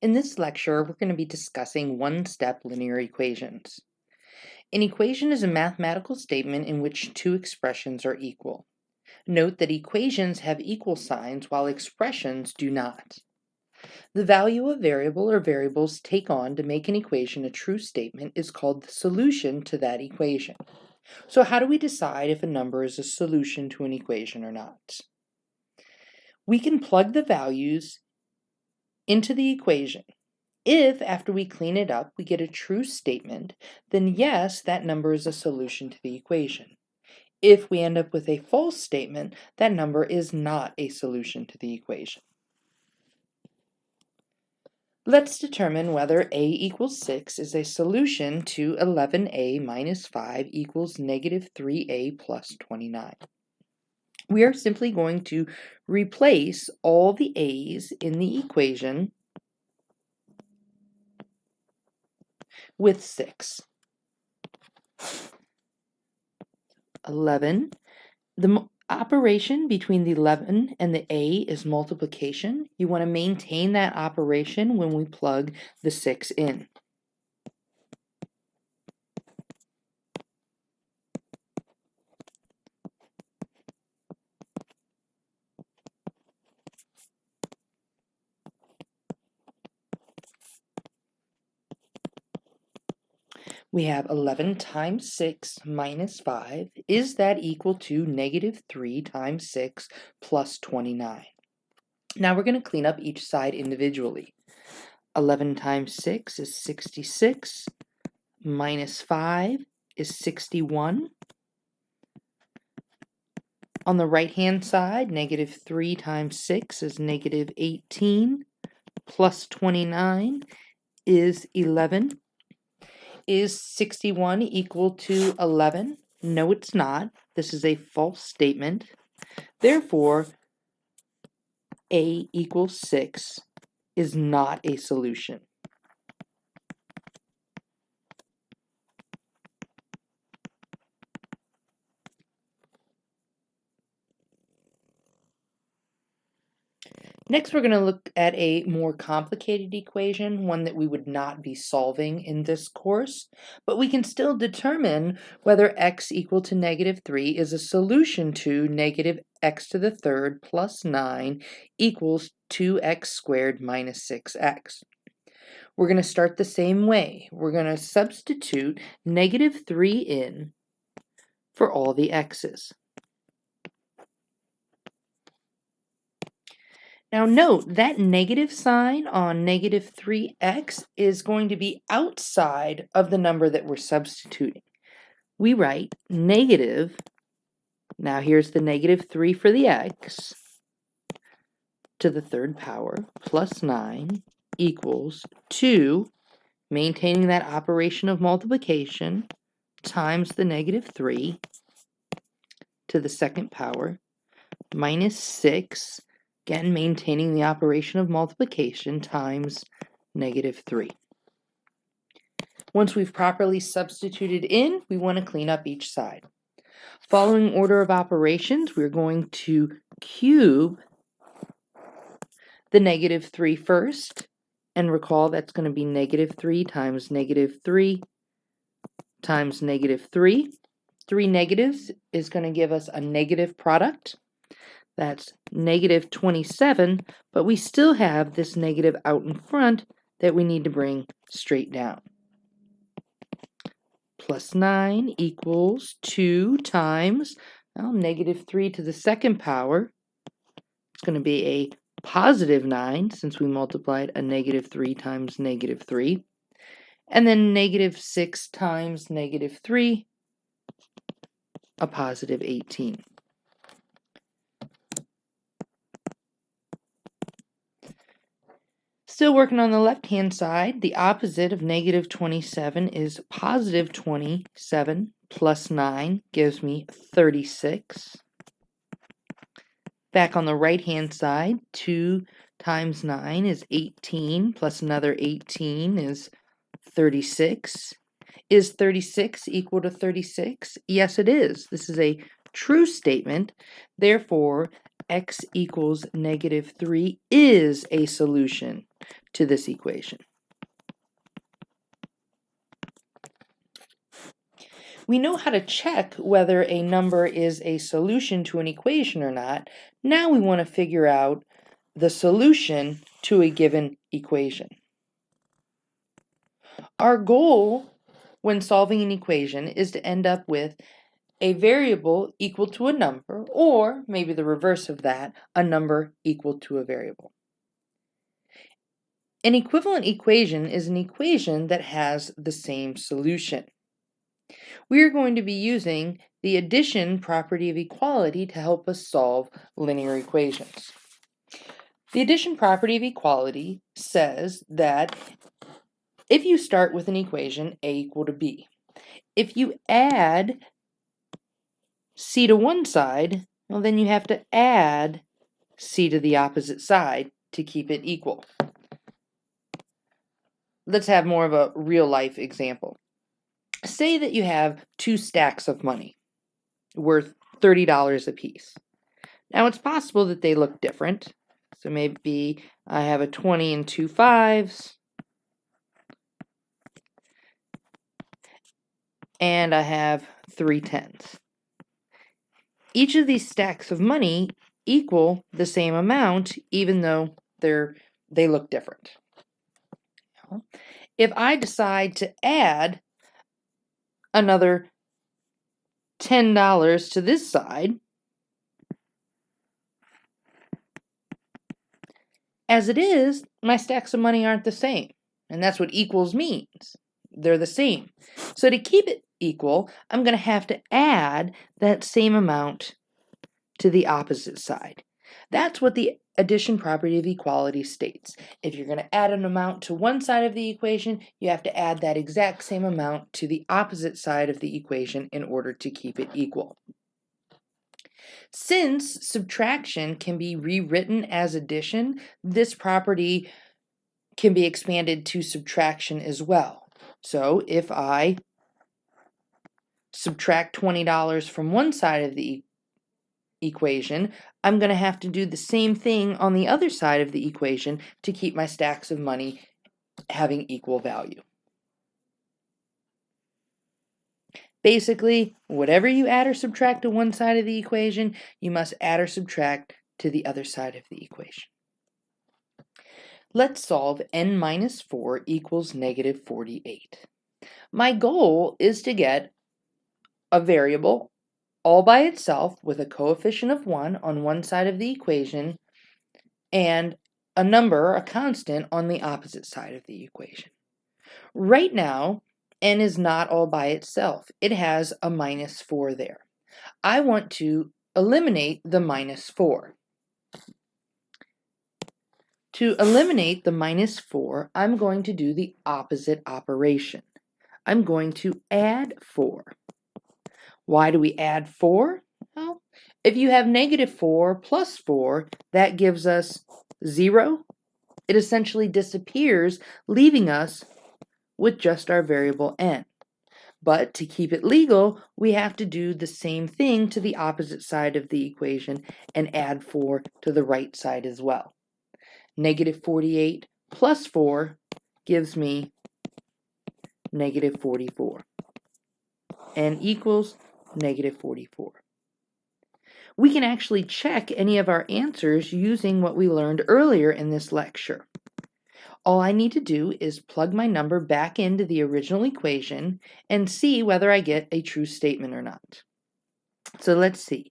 In this lecture, we're going to be discussing one-step linear equations. An equation is a mathematical statement in which two expressions are equal. Note that equations have equal signs while expressions do not. The value a variable or variables take on to make an equation a true statement is called the solution to that equation. So how do we decide if a number is a solution to an equation or not? We can plug the values into the equation. If, after we clean it up, we get a true statement, then yes, that number is a solution to the equation. If we end up with a false statement, that number is not a solution to the equation. Let's determine whether a equals 6 is a solution to 11a minus 5 equals negative 3a plus 29. We are simply going to replace all the a's in the equation with 6. 11. The operation between the 11 and the a is multiplication. You want to maintain that operation when we plug the 6 in. We have 11 times 6 minus 5. Is that equal to negative 3 times 6 plus 29? Now we're going to clean up each side individually. 11 times 6 is 66, minus 5 is 61. On the right-hand side, negative 3 times 6 is negative 18, plus 29 is 11. Is 61 equal to 11? No, it's not. This is a false statement. Therefore, a equals 6 is not a solution. Next, we're going to look at a more complicated equation, one that we would not be solving in this course, but we can still determine whether x equal to negative 3 is a solution to negative x to the third plus 9 equals 2x squared minus 6x. We're going to start the same way. We're going to substitute negative 3 in for all the x's. Now note that negative sign on negative 3x is going to be outside of the number that we're substituting. We write negative, now here's the negative 3 for the x, to the third power plus 9 equals 2, maintaining that operation of multiplication, times the negative 3 to the second power minus 6, again, maintaining the operation of multiplication times negative 3. Once we've properly substituted in, we want to clean up each side. Following order of operations, we're going to cube the negative 3 first. And recall that's going to be negative 3 times negative 3 times negative 3. 3 negatives is going to give us a negative product. That's negative 27, but we still have this negative out in front that we need to bring straight down. Plus 9 equals 2 times, well, negative 3 to the second power. It's going to be a positive 9 since we multiplied a negative 3 times negative 3. And then negative 6 times negative 3, a positive 18. Still working on the left-hand side, the opposite of negative 27 is positive 27 plus 9 gives me 36. Back on the right-hand side, 2 times 9 is 18, plus another 18 is 36. Is 36 equal to 36? Yes, it is. This is a true statement. Therefore, x equals negative 3 is a solution to this equation. We know how to check whether a number is a solution to an equation or not. Now we want to figure out the solution to a given equation. Our goal when solving an equation is to end up with a variable equal to a number, or maybe the reverse of that, a number equal to a variable. An equivalent equation is an equation that has the same solution. We are going to be using the addition property of equality to help us solve linear equations. The addition property of equality says that if you start with an equation a equal to b, if you add c to one side, well, then you have to add c to the opposite side to keep it equal. Let's have more of a real life example. Say that you have two stacks of money worth $30 a piece. Now it's possible that they look different. So maybe I have a 20 and two fives, and I have three tens. Each of these stacks of money equal the same amount, even though they look different. If I decide to add another $10 to this side, as it is, my stacks of money aren't the same. And that's what equals means. They're the same. So to keep it equal, I'm going to have to add that same amount to the opposite side. That's what the addition property of equality states. If you're going to add an amount to one side of the equation, you have to add that exact same amount to the opposite side of the equation in order to keep it equal. Since subtraction can be rewritten as addition, this property can be expanded to subtraction as well. So if I subtract $20 from one side of the equation, I'm going to have to do the same thing on the other side of the equation to keep my stacks of money having equal value. Basically, whatever you add or subtract to one side of the equation, you must add or subtract to the other side of the equation. Let's solve n minus 4 equals negative 48. My goal is to get a variable all by itself with a coefficient of 1 on one side of the equation and a number, a constant, on the opposite side of the equation. Right now, n is not all by itself. It has a minus 4 there. I want to eliminate the minus 4. To eliminate the minus 4, I'm going to do the opposite operation. I'm going to add 4. Why do we add 4? Well, if you have negative 4 plus 4, that gives us 0. It essentially disappears, leaving us with just our variable n. But to keep it legal, we have to do the same thing to the opposite side of the equation and add 4 to the right side as well. Negative 48 plus 4 gives me negative 44. N equals negative 44. We can actually check any of our answers using what we learned earlier in this lecture. All I need to do is plug my number back into the original equation and see whether I get a true statement or not. So let's see.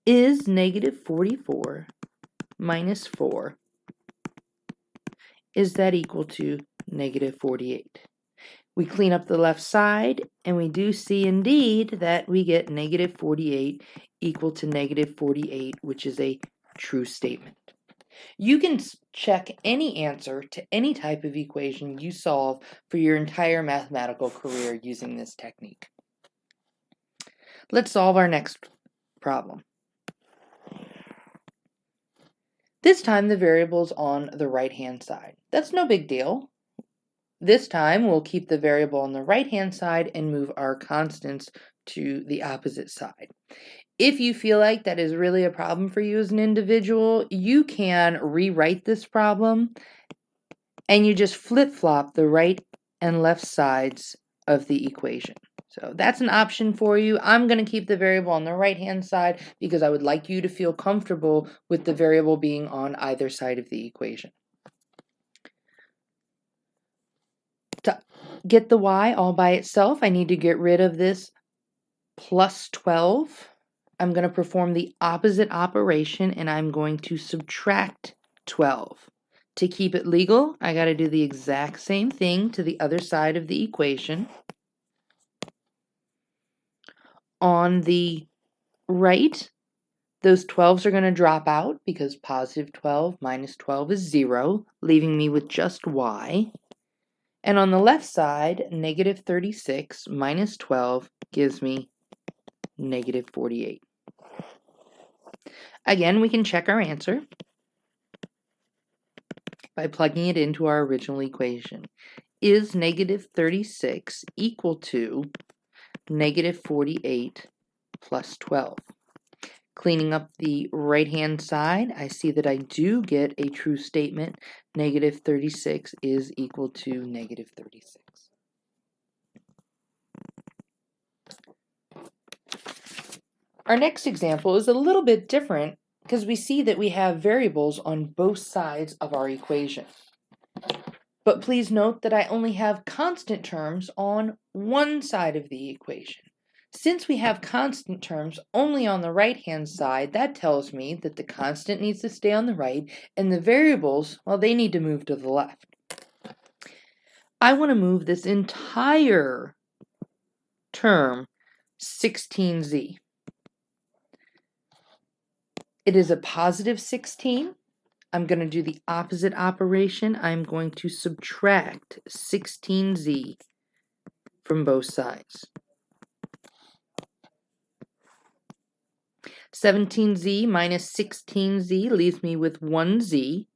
Is negative 44 minus 4, is that equal to negative 48? We clean up the left side, and we do see indeed that we get negative 48 equal to negative 48, which is a true statement. You can check any answer to any type of equation you solve for your entire mathematical career using this technique. Let's solve our next problem. This time the variable is on the right-hand side. That's no big deal. This time we'll keep the variable on the right-hand side and move our constants to the opposite side. If you feel like that is really a problem for you as an individual, you can rewrite this problem and you just flip-flop the right and left sides of the equation. So that's an option for you. I'm going to keep the variable on the right-hand side because I would like you to feel comfortable with the variable being on either side of the equation. To get the y all by itself, I need to get rid of this plus 12. I'm going to perform the opposite operation, and I'm going to subtract 12. To keep it legal, I got to do the exact same thing to the other side of the equation. On the right, those 12s are going to drop out because positive 12 minus 12 is 0, leaving me with just y. And on the left side, negative 36 minus 12 gives me negative 48. Again, we can check our answer by plugging it into our original equation. Is negative 36 equal to negative 48 plus 12? Cleaning up the right-hand side, I see that I do get a true statement. Negative 36 is equal to negative 36. Our next example is a little bit different because we see that we have variables on both sides of our equation. But please note that I only have constant terms on one side of the equation. Since we have constant terms only on the right-hand side, that tells me that the constant needs to stay on the right and the variables, well, they need to move to the left. I want to move this entire term 16z. It is a positive 16. I'm going to do the opposite operation. I'm going to subtract 16z from both sides. 17z minus 16z leaves me with 1z.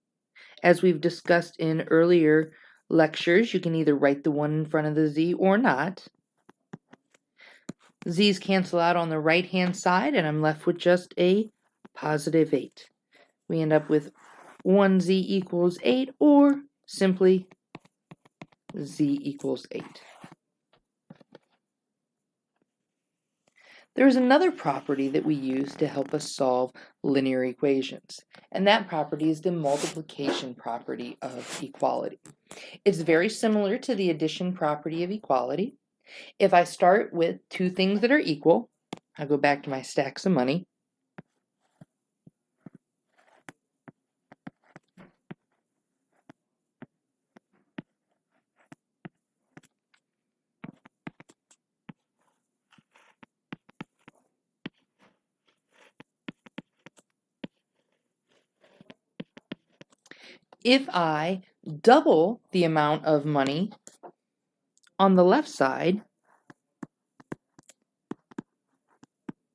As we've discussed in earlier lectures, you can either write the 1 in front of the z or not. Z's cancel out on the right-hand side, and I'm left with just a positive 8. We end up with 1z equals 8, or simply z equals 8. There's another property that we use to help us solve linear equations, and that property is the multiplication property of equality. It's very similar to the addition property of equality. If I start with two things that are equal, I go back to my stacks of money. If I double the amount of money on the left side,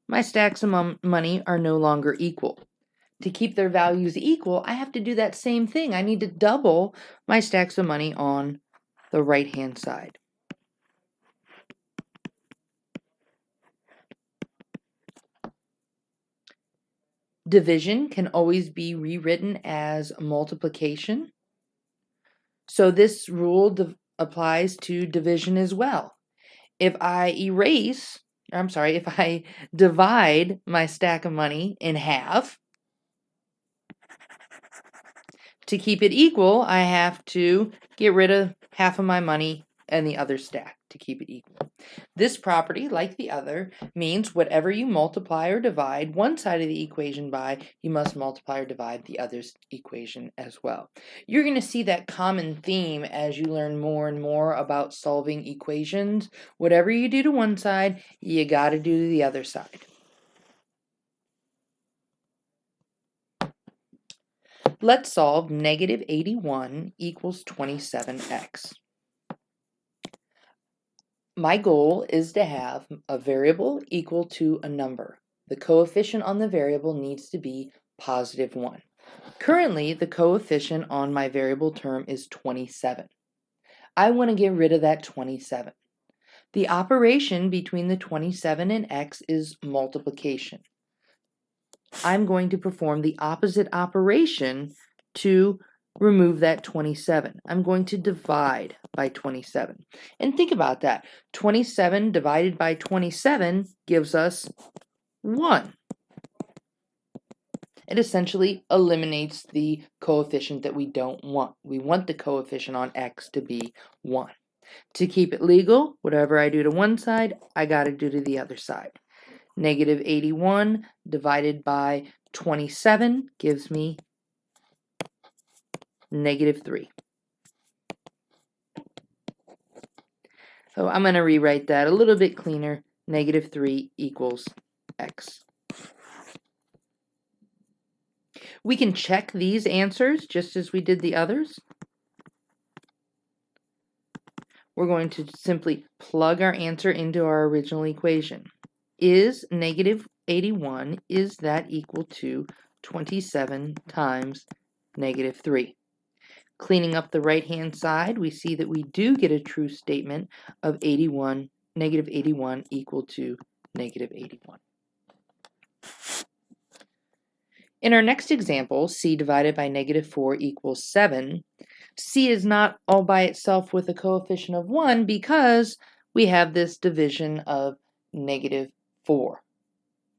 my stacks of money are no longer equal. To keep their values equal, I have to do that same thing. I need to double my stacks of money on the right-hand side. Division can always be rewritten as multiplication. So this rule applies to division as well. If I if I divide my stack of money in half, to keep it equal, I have to get rid of half of my money and the other stack to keep it equal. This property, like the other, means whatever you multiply or divide one side of the equation by, you must multiply or divide the other's equation as well. You're going to see that common theme as you learn more and more about solving equations. Whatever you do to one side, you got to do to the other side. Let's solve negative 81 equals 27x. My goal is to have a variable equal to a number. The coefficient on the variable needs to be positive 1. Currently, the coefficient on my variable term is 27. I want to get rid of that 27. The operation between the 27 and x is multiplication. I'm going to perform the opposite operation to remove that 27. I'm going to divide by 27. And think about that. 27 divided by 27 gives us 1. It essentially eliminates the coefficient that we don't want. We want the coefficient on x to be 1. To keep it legal, whatever I do to one side, I got to do to the other side. Negative 81 divided by 27 gives me negative 3. So I'm going to rewrite that a little bit cleaner. Negative 3 equals x. We can check these answers just as we did the others. We're going to simply plug our answer into our original equation. Is negative 81, is that equal to 27 times negative 3? Cleaning up the right-hand side, we see that we do get a true statement of negative 81 equal to negative 81. In our next example, c divided by negative 4 equals 7. C is not all by itself with a coefficient of 1 because we have this division of negative 4.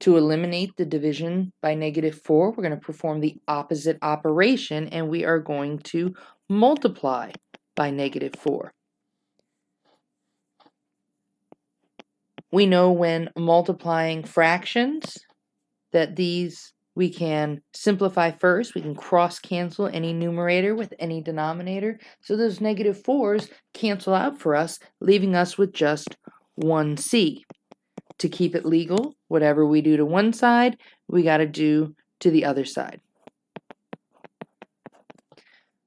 To eliminate the division by negative 4, we're going to perform the opposite operation, and we are going to multiply by negative 4. We know when multiplying fractions that we can simplify first. We can cross-cancel any numerator with any denominator. So those negative 4s cancel out for us, leaving us with just 1c. To keep it legal, whatever we do to one side, we got to do to the other side.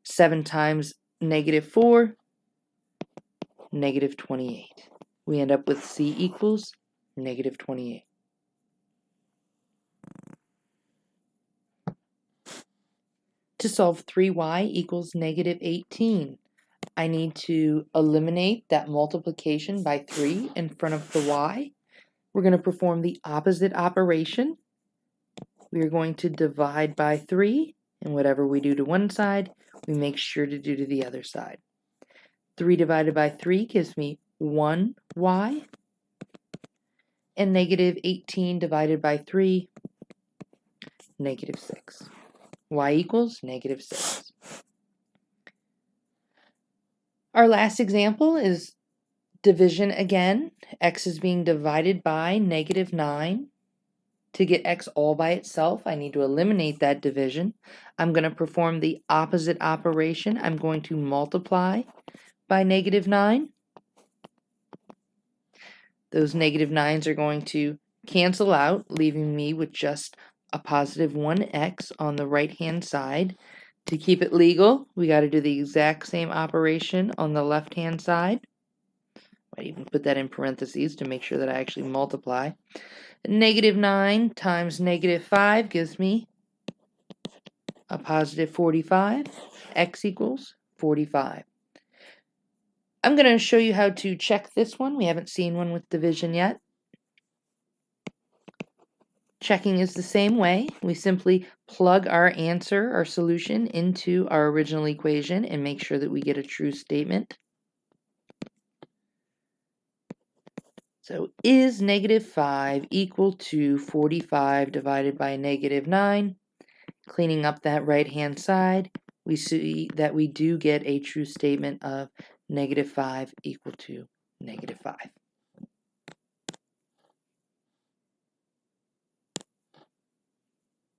7 times negative 4, negative 28. We end up with c equals negative 28. To solve 3y equals negative 18, I need to eliminate that multiplication by 3 in front of the y. We're going to perform the opposite operation. We are going to divide by 3, and whatever we do to one side, we make sure to do to the other side. 3 divided by 3 gives me 1y, and negative 18 divided by 3, negative 6. Y equals negative 6. Our last example is division again. X is being divided by negative 9. To get x all by itself, I need to eliminate that division. I'm going to perform the opposite operation. I'm going to multiply by negative 9. Those negative 9s are going to cancel out, leaving me with just a positive 1x on the right-hand side. To keep it legal, we got to do the exact same operation on the left-hand side. I even put that in parentheses to make sure that I actually multiply. Negative 9 times negative 5 gives me a positive 45. X equals 45. I'm going to show you how to check this one. We haven't seen one with division yet. Checking is the same way. We simply plug our answer, our solution, into our original equation and make sure that we get a true statement. So is negative 5 equal to 45 divided by negative 9? Cleaning up that right-hand side, we see that we do get a true statement of negative 5 equal to negative 5.